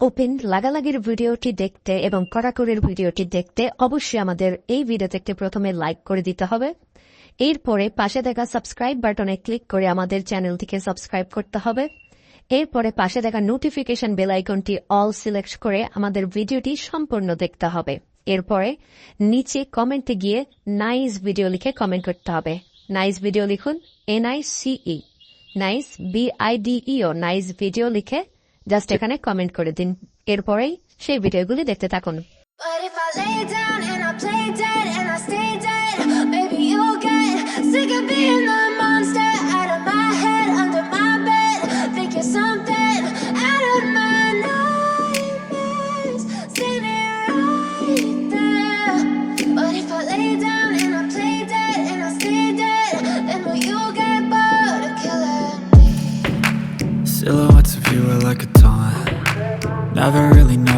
Open লাগালাগির ভিডিওটি দেখতে এবং কড়াকড়ির ভিডিওটি দেখতে অবশ্যই আমাদের এই ভিডিওতে একটি প্রথমে লাইক করে দিতে হবে। এরপরে পাশে দেখা সাবস্ক্রাইব বাটনে ক্লিক করে আমাদের চ্যানেলটিকে সাবস্ক্রাইব করতে হবে। এরপরে পাশে দেখা নোটিফিকেশন বেল আইকনটি অল সিলেক্ট করে আমাদের ভিডিওটি সম্পূর্ণ দেখতে হবে। এরপরে নিচে কমেন্টে গিয়ে নাইস ভিডিও লিখে কমেন্ট করতে হবে। নাইস ভিডিও লিখুন, NICE, nice BIDEO, nice video লিখে জাস্ট এখানে কমেন্ট করে দিন। এরপরেই সেই ভিডিওগুলি দেখতে থাকুন। But if I lay down and I play dead and I stay dead, maybe you'll get sick of being the monster out of my head, under my bed. Think you're something out of my nightmares, standing right there. But if I lay down and I play dead and I stay dead, then will you get bored of killing me? Silhouettes of you are like a taunt. Never really know